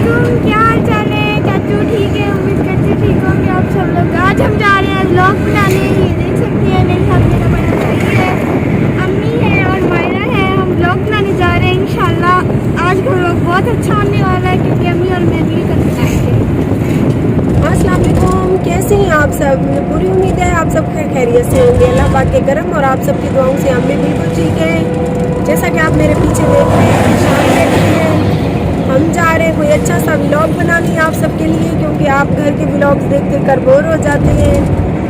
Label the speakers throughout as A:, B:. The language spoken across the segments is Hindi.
A: वालेकुम, क्या हाल चाल है? चाचू ठीक है? उम्मीद करती ठीक होंगे आप सब लोग। आज हम जा रहे हैं व्लॉग बनाने। ये देख सकती हैं मेरे साथ मेरा बड़ा भाई है, अम्मी है और मायरा है। हम व्लॉग बनाने जा रहे हैं इंशाल्लाह। आज का व्लॉग बहुत अच्छा होने वाला है क्योंकि अम्मी और मैं मिलकर बनाएंगे।
B: अस्सलाम वालेकुम, कैसे हैं आप सब? मुझे पूरी उम्मीद है आप सब खैरियत से होंगे। अल्लाह पाक के करम और आप सबकी दुआओं से हम भी बिल्कुल ठीक है। जैसा कि आप मेरे पीछे देख रहे हैं, शाम बैठी है। हम जा रहे हैं कोई अच्छा सा व्लॉग बनाने आप सबके लिए, क्योंकि आप घर के व्लॉग्स देख कर बोर हो जाते हैं।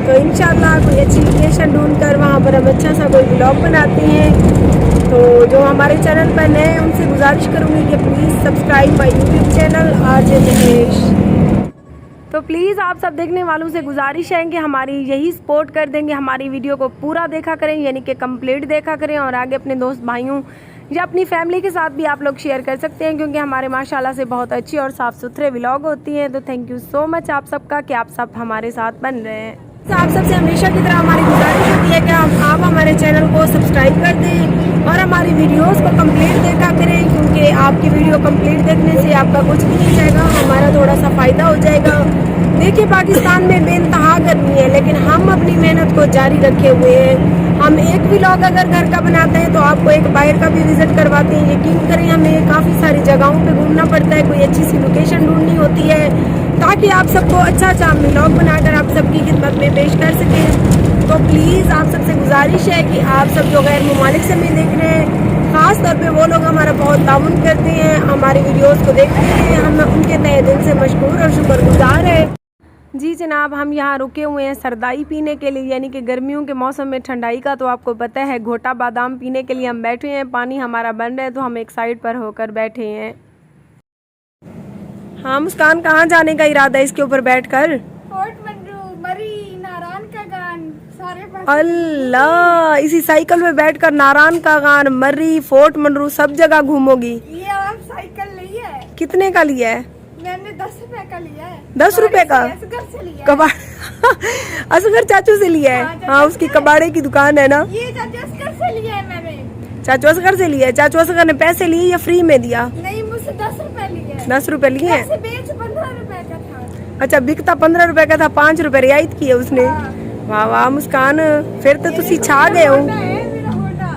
B: तो इंशाल्लाह कोई अच्छी लोकेशन ढूंढ कर वहाँ पर हम अच्छा सा कोई व्लॉग बनाते हैं। तो जो हमारे चैनल पर नए हैं उनसे गुजारिश करूँगी कि please subscribe my YouTube channel RJ Mahesh. तो प्लीज़ आप सब देखने वालों से गुजारिश है कि हमारी यही सपोर्ट कर देंगे, हमारी वीडियो को पूरा देखा करें, यानी कि कंप्लीट देखा करें और आगे अपने दोस्त भाइयों या अपनी फैमिली के साथ भी आप लोग शेयर कर सकते हैं, क्योंकि हमारे माशाल्लाह से बहुत अच्छी और साफ़ सुथरे व्लॉग होती हैं। तो थैंक यू सो मच आप सबका कि आप सब हमारे साथ बन रहे हैं। तो आप सबसे हमेशा की तरह हमारी गुजारिश होती है कि आप हमारे चैनल को सब्सक्राइब कर दें और हमारी वीडियोस को कंप्लीट देखा करें, क्योंकि आपकी वीडियो कंप्लीट देखने से आपका कुछ भी नहीं जाएगा, हमारा थोड़ा सा फ़ायदा हो जाएगा। देखिए, पाकिस्तान में बेइंतहा गर्मी है, लेकिन हम अपनी मेहनत को जारी रखे हुए हैं। हम एक व्लॉग अगर घर का बनाते हैं तो आपको एक बाहर का भी विज़िट करवाते हैं। यकीन करें, हमें काफ़ी सारी जगहों पे घूमना पड़ता है, कोई अच्छी सी लोकेशन ढूंढनी होती है ताकि आप सबको अच्छा अच्छा व्लॉग बनाकर आप सबकी खिदमत में पेश कर सकें। तो प्लीज़ आप सबसे गुजारिश है कि आप सब जो गैर ममालिक से हमें देख रहे हैं, ख़ास तौर पे वो लोग हमारा बहुत ताउन करते हैं, हमारी वीडियोस को देखते हैं, हम उनके तहे दिल से मशकूर और शुक्रगुजार है। जी जनाब, हम यहाँ रुके हुए हैं सरदाई पीने के लिए, यानी कि गर्मियों के मौसम में ठंडाई का तो आपको पता है, घोटा बादाम पीने के लिए हम बैठे हैं। पानी हमारा बन रहा है तो हम एक साइड पर होकर बैठे हैं। हाँ मुस्कान, कहाँ जाने का इरादा है इसके ऊपर बैठकर?
A: फोर्ट मंजू, मरी, नारायण का गान सारे पास।
B: अल्लाह, इसी साइकिल में बैठकर नारायण का गान, मर्री, फोर्ट मंजरू सब जगह घूमोगी?
A: ये आप साइकिल ली है?
B: कितने का लिया है?
A: मैंने 10 रुपए का लिया है।
B: 10 रुपए का?
A: असगर से लिया है।
B: कबाड़ असगर चाचू से लिया है? हाँ, उसकी कबाड़े की दुकान है ना।
A: ये चाचू असगर से लिया है मैंने।
B: चाचू असगर से लिया है? चाचू असगर ने पैसे लिए या फ्री में दिया?
A: नहीं, मुझसे 10 रुपए लिए है।
B: 10 रुपए लिए हैं?
A: बेच 15 रुपए का था।
B: अच्छा, बिकता 15 रुपए का था, 5 रुपए रियायत की है उसने।
A: हाँ।
B: वाह वाह मुस्कान, फिर तो तुसी छा गए हो।
A: मेरा होंडा।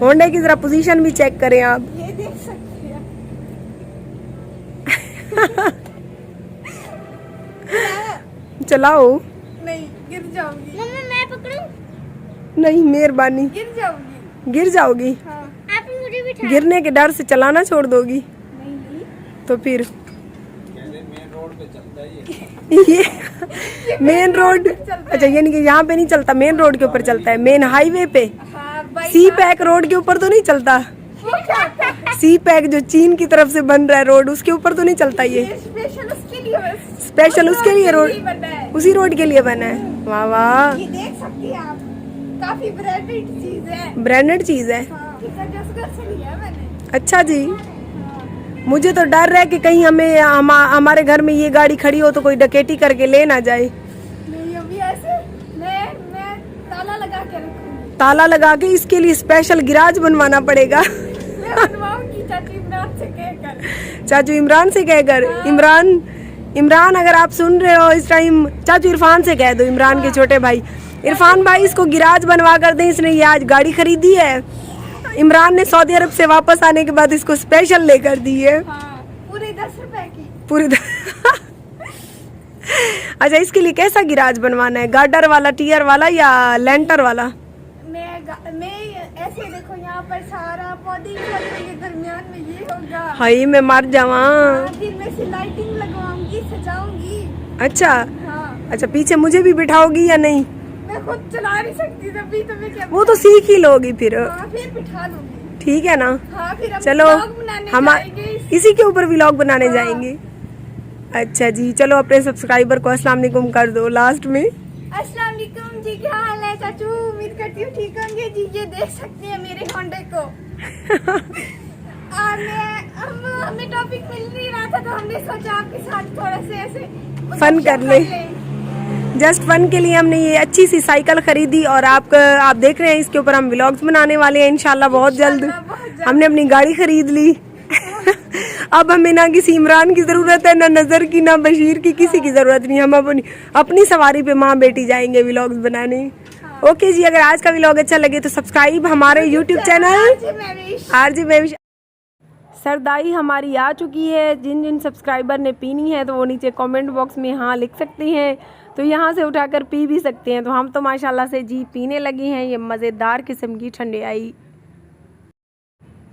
B: होंडा की जरा पोजीशन भी चेक करें आप।
A: ये देख सकते हैं।
B: चलाओ।
A: नहीं, गिर जाऊंगी। मम्मी मैं पकड़ूं?
B: नहीं मेहरबानी।
A: गिर जाऊंगी।
B: गिर जाओगी?
A: हाँ। आप ही मुझे बिठा।
B: गिरने के डर से चलाना छोड़ दोगी?
A: नहीं।
B: तो फिर ये मेन रोड? अच्छा, यानी कि यहाँ पे नहीं चलता, मेन रोड के ऊपर चलता है, मेन हाईवे पे।
A: हाँ,
B: सी पैक रोड के ऊपर तो नहीं चलता? सी पैक जो चीन की तरफ से बन रहा है रोड, उसके ऊपर तो नहीं चलता ये? स्पेशल उसके लिए रोड, उसी रोड के लिए बना है। वाह वाह,
A: ये देख सकती हैं आप, काफी ब्रांडेड चीज है।
B: ब्रांडेड चीज है।
A: हाँ, से लिया मैंने।
B: अच्छा जी, मुझे तो डर है कि कहीं हमारे घर में ये गाड़ी खड़ी हो तो कोई डकैती करके ले ना जाए।
A: नहीं, अभी ऐसे मैं ताला लगा के रखूंगी।
B: ताला लगा के? इसके लिए स्पेशल गिराज बनवाना पड़ेगा।
A: मैं बनवाऊंगी चाचू इमरान से कहकर।
B: चाचू इमरान से कहकर? इमरान अगर आप सुन रहे हो इस टाइम, चाचू इरफान से कह दो, इमरान के छोटे भाई इरफान भाई, इसको गिराज बनवा कर दें, इसने ये आज गाड़ी खरीदी है। इमरान ने सऊदी अरब से वापस आने के बाद इसको स्पेशल लेकर दी है।
A: हाँ, पूरे 10 रुपए की।
B: पूरी अच्छा, इसके लिए कैसा गिराज बनवाना है? गार्डर वाला, टीयर वाला या लेंटर वाला?
A: मैं ऐसे देखो, यहाँ पर सारा पौधे के दरमियान में ये होगा।
B: हाय मैं मर जावा।
A: दिन में से लाइटिंग लगवाऊंगी, सजाऊंगी।
B: अच्छा।
A: हाँ।
B: अच्छा, पीछे मुझे भी बिठाओगी या नहीं?
A: मैं खुद चला नहीं सकती, तभी तो मैं क्या।
B: वो तो सीख ही लोगी फिर।
A: हाँ, फिर बिठा दूंगी।
B: ठीक है ना?
A: हाँ, फिर हम
B: चलो हम इसी के ऊपर व्लॉग बनाने जाएंगे। अच्छा जी, चलो अपने सब्सक्राइबर को अस्सलाम वालेकुम कर दो लास्ट में।
A: अस्सलाम वालेकुम जी, क्या हाल है चाचू? उम्मीद करती हूँ ठीक होंगे जी। ये देख सकते हैं मेरे होंडे को। और हमें टॉपिक मिल नहीं रहा था तो हमने सोचा आपके साथ थोड़ा से ऐसे
B: फन कर ले। जस्ट फन के लिए हमने ये अच्छी सी साइकिल खरीदी और आप देख रहे हैं, इसके ऊपर हम व्लॉग्स बनाने वाले हैं इंशाल्लाह बहुत जल्द। हमने अपनी गाड़ी खरीद ली। अब हमें ना किसी इमरान की ज़रूरत है, ना नज़र की, ना बशीर की, किसी की ज़रूरत नहीं। हम अपनी सवारी पे माँ बेटी जाएंगे व्लॉग्स बनाने। ओके जी, अगर आज का व्लॉग अच्छा लगे तो सब्सक्राइब हमारे यूट्यूब चैनल आरजे महविश। सरदाई हमारी आ चुकी है। जिन जिन सब्सक्राइबर ने पीनी है तो वो नीचे कमेंट बॉक्स में हाँ लिख सकते हैं, तो यहाँ से उठाकर पी भी सकते हैं। तो हम तो माशाल्लाह से जी पीने लगी हैं ये मज़ेदार किस्म की ठंडाई।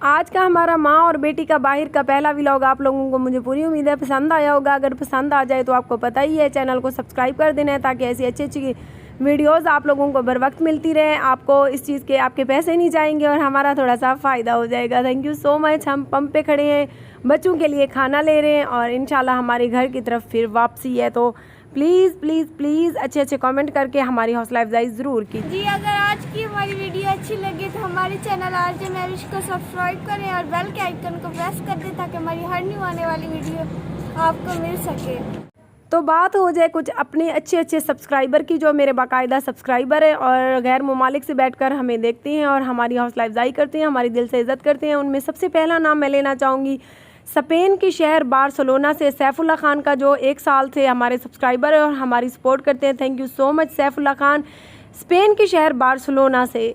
B: आज का हमारा माँ और बेटी का बाहर का पहला व्लॉग आप लोगों को मुझे पूरी उम्मीद है पसंद आया होगा। अगर पसंद आ जाए तो आपको पता ही है चैनल को सब्सक्राइब कर देना है, ताकि ऐसी अच्छी अच्छी वीडियोस आप लोगों को बर वक्त मिलती रहे। आपको इस चीज़ के आपके पैसे नहीं जाएंगे और हमारा थोड़ा सा फ़ायदा हो जाएगा। Thank you so much. हम पंप पे खड़े हैं, बच्चों के लिए खाना ले रहे हैं और इंशाल्लाह हमारे घर की तरफ फिर वापसी है। तो प्लीज़ प्लीज़ प्लीज़ अच्छे अच्छे कमेंट करके हमारी हौसला अफजाई ज़रूर कीजिए
A: जी। अगर आज की हमारी वीडियो अच्छी लगे तो हमारे चैनल आरजे महविश को सब्सक्राइब करें और बेल के आइकन को प्रेस कर दें, ताकि हमारी हर न्यू आने वाली वीडियो आपको मिल सके।
B: तो बात हो जाए कुछ अपने अच्छे अच्छे सब्सक्राइबर की, जो मेरे बाकायदा सब्सक्राइबर हैं और गैर ममालिक से बैठकर हमें देखते हैं और हमारी हौसला अफजाई करते हैं, हमारी दिल से इज़्ज़त करते हैं। उनमें सबसे पहला नाम मैं लेना चाहूँगी स्पेन के शहर बार्सिलोना से सैफुल्ला खान का, जो 1 साल से हमारे सब्सक्राइबर हैं और हमारी सपोर्ट करते हैं। Thank you so much Saifullah Khan, Spain के शहर बार्सिलोना से।